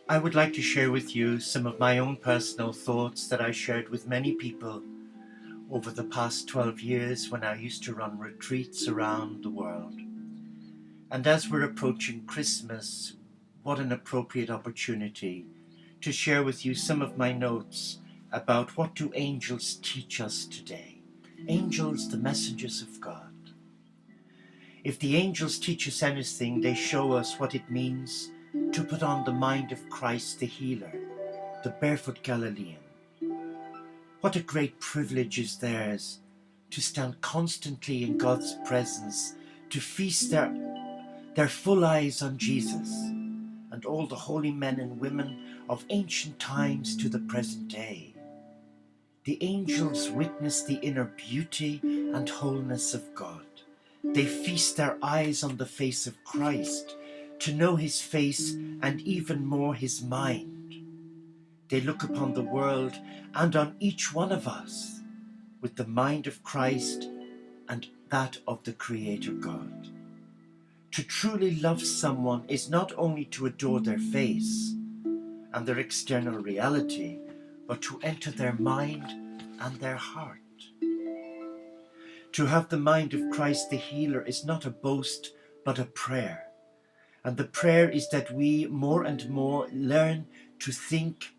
I would like to share with you some of my own personal thoughts that I shared with many people over the past 12 years when I used to run retreats around the world. And as we're approaching Christmas, what an appropriate opportunity to share with you some of my notes about what do angels teach us today. Angels, the messengers of God. If the angels teach us anything, they show us what it means to put on the mind of Christ the healer, the barefoot Galilean. What a great privilege is theirs to stand constantly in God's presence, to feast their full eyes on Jesus and all the holy men and women of ancient times to the present day. The angels witness the inner beauty and wholeness of God. They feast their eyes on the face of Christ, to know his face and even more his mind. They look upon the world and on each one of us with the mind of Christ and that of the Creator God. To truly love someone is not only to adore their face and their external reality, but to enter their mind and their heart. To have the mind of Christ the healer is not a boast, but a prayer. And the prayer is that we more and more learn to think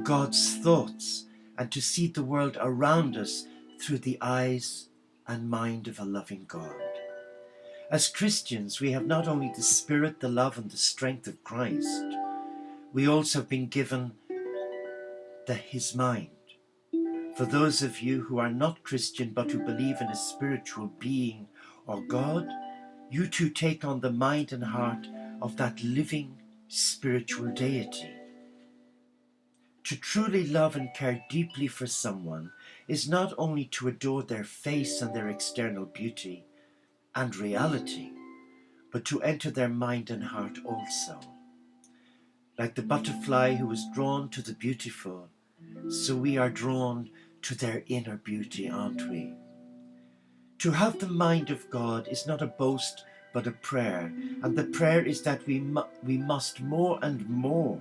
God's thoughts and to see the world around us through the eyes and mind of a loving God. As Christians, we have not only the spirit, the love, and the strength of Christ, we also have been given his mind. For those of you who are not Christian but who believe in a spiritual being or God, you too take on the mind and heart of that living spiritual deity. To truly love and care deeply for someone is not only to adore their face and their external beauty and reality, but to enter their mind and heart also. Like the butterfly who is drawn to the beautiful, so we are drawn to their inner beauty, aren't we? To have the mind of God is not a boast but a prayer, and the prayer is that we must more and more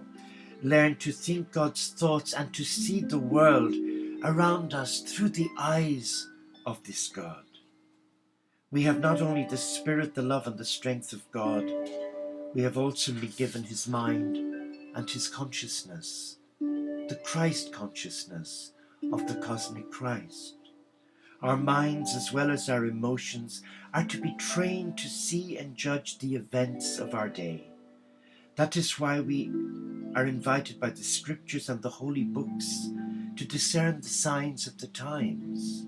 learn to think God's thoughts and to see the world around us through the eyes of this God. We have not only the spirit, the love, and the strength of God, we have also been given his mind and his consciousness, the Christ consciousness of the cosmic Christ. Our minds, as well as our emotions, are to be trained to see and judge the events of our day. That is why we are invited by the scriptures and the holy books to discern the signs of the times.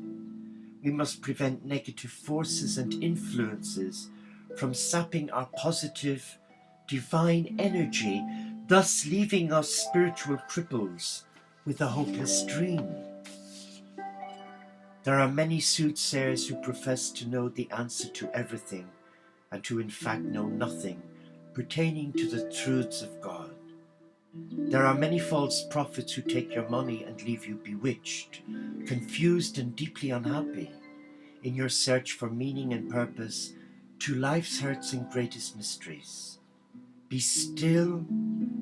We must prevent negative forces and influences from sapping our positive, divine energy, thus leaving us spiritual cripples with a hopeless dream. There are many soothsayers who profess to know the answer to everything and who in fact know nothing pertaining to the truths of God. There are many false prophets who take your money and leave you bewitched, confused and deeply unhappy in your search for meaning and purpose to life's hurts and greatest mysteries. Be still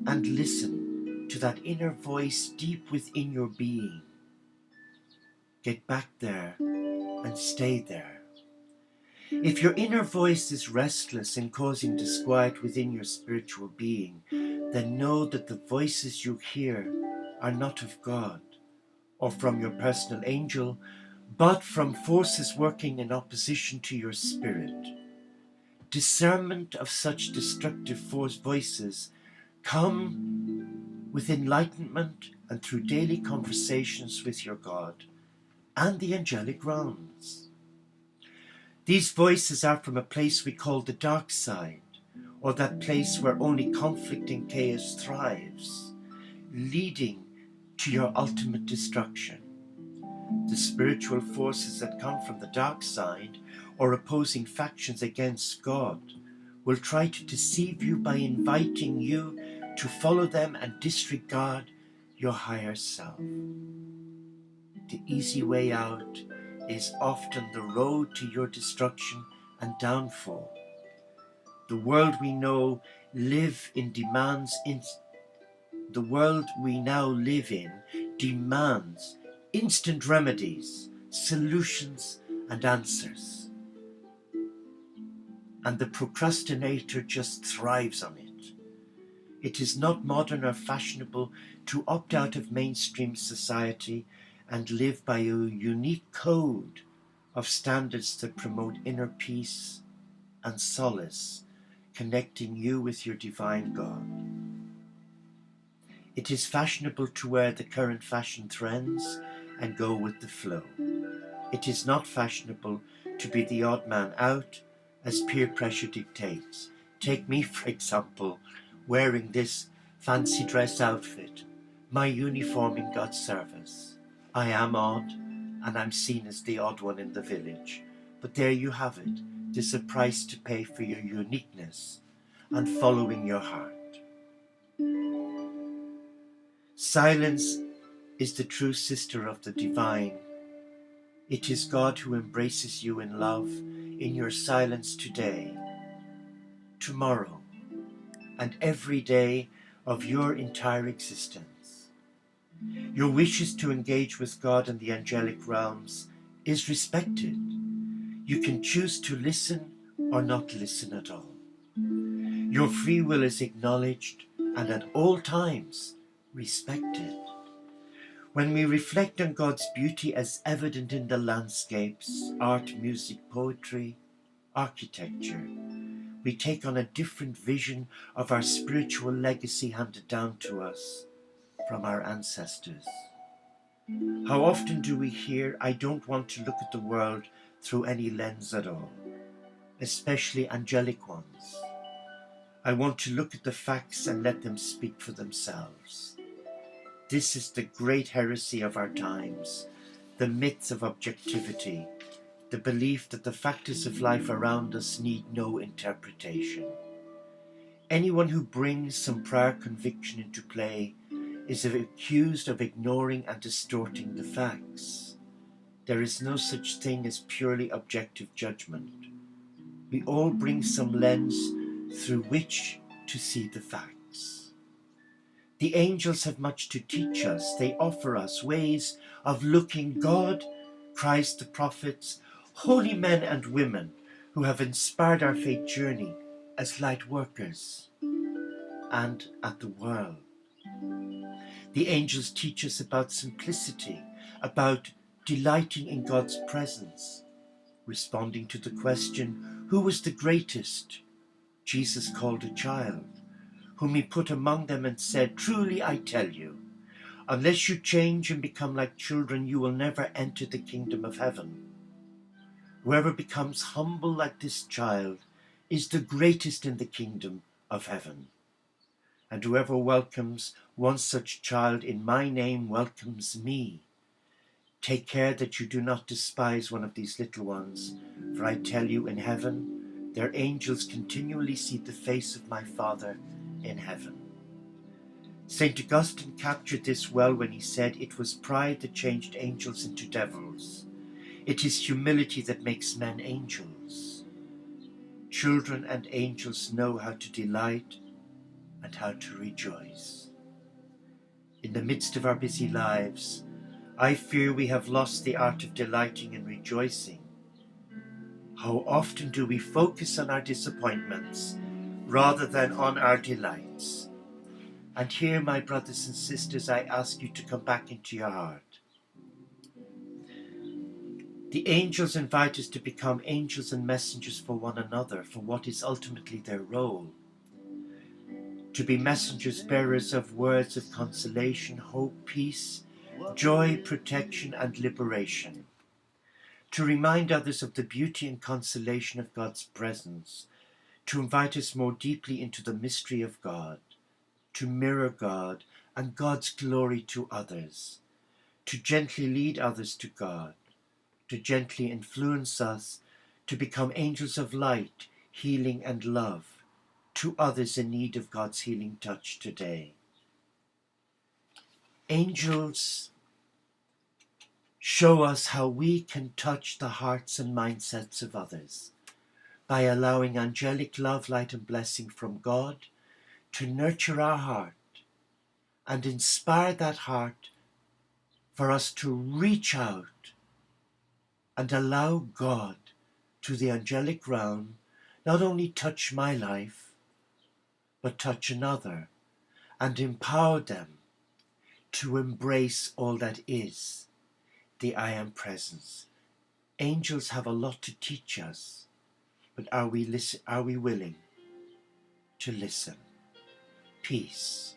and listen to that inner voice deep within your being. Get back there and stay there. If your inner voice is restless and causing disquiet within your spiritual being, then know that the voices you hear are not of God or from your personal angel, but from forces working in opposition to your spirit. Discernment of such destructive voices come with enlightenment and through daily conversations with your God and the angelic realms. These voices are from a place we call the dark side, or that place where only conflict and chaos thrives, leading to your ultimate destruction. The spiritual forces that come from the dark side, or opposing factions against God, will try to deceive you by inviting you to follow them and disregard your higher self. The easy way out is often the road to your destruction and downfall. The world we know live in demands the world we now live in demands instant remedies, solutions and answers. And the procrastinator just thrives on it. It is not modern or fashionable to opt out of mainstream society and live by a unique code of standards that promote inner peace and solace, connecting you with your divine God. It is fashionable to wear the current fashion trends and go with the flow. It is not fashionable to be the odd man out as peer pressure dictates. Take me, for example, wearing this fancy dress outfit, my uniform in God's service. I am odd, and I'm seen as the odd one in the village. But there you have it. There's a price to pay for your uniqueness and following your heart. Silence is the true sister of the divine. It is God who embraces you in love in your silence today, tomorrow, and every day of your entire existence. Your wishes to engage with God and the angelic realms is respected. You can choose to listen or not listen at all. Your free will is acknowledged and at all times respected. When we reflect on God's beauty as evident in the landscapes, art, music, poetry, architecture, we take on a different vision of our spiritual legacy handed down to us from our ancestors. How often do we hear, I don't want to look at the world through any lens at all, especially angelic ones. I want to look at the facts and let them speak for themselves. This is the great heresy of our times, the myth of objectivity, the belief that the factors of life around us need no interpretation. Anyone who brings some prior conviction into play is accused of ignoring and distorting the facts. There is no such thing as purely objective judgment. We all bring some lens through which to see the facts. The angels have much to teach us. They offer us ways of looking God, Christ, the prophets, holy men and women who have inspired our faith journey as light workers and at the world. The angels teach us about simplicity, about delighting in God's presence, responding to the question, who was the greatest? Jesus called a child, whom he put among them and said, truly I tell you, unless you change and become like children, you will never enter the kingdom of heaven. Whoever becomes humble like this child is the greatest in the kingdom of heaven. And whoever welcomes one such child in my name welcomes me. Take care that you do not despise one of these little ones, for I tell you, in heaven, their angels continually see the face of my Father in heaven. St. Augustine captured this well when he said, it was pride that changed angels into devils. It is humility that makes men angels. Children and angels know how to delight and how to rejoice. In the midst of our busy lives, I fear we have lost the art of delighting and rejoicing. How often do we focus on our disappointments rather than on our delights? And here, my brothers and sisters, I ask you to come back into your heart. The angels invite us to become angels and messengers for one another, for what is ultimately their role. To be messengers bearers of words of consolation, hope, peace, joy, protection, and liberation. To remind others of the beauty and consolation of God's presence. To invite us more deeply into the mystery of God. To mirror God and God's glory to others. To gently lead others to God. To gently influence us to become angels of light, healing, and love to others in need of God's healing touch today. Angels show us how we can touch the hearts and mindsets of others by allowing angelic love, light, and blessing from God to nurture our heart and inspire that heart for us to reach out and allow God to the angelic realm not only touch my life, but touch another and empower them to embrace all that is the I Am Presence. Angels have a lot to teach us, but are we willing to listen? Peace.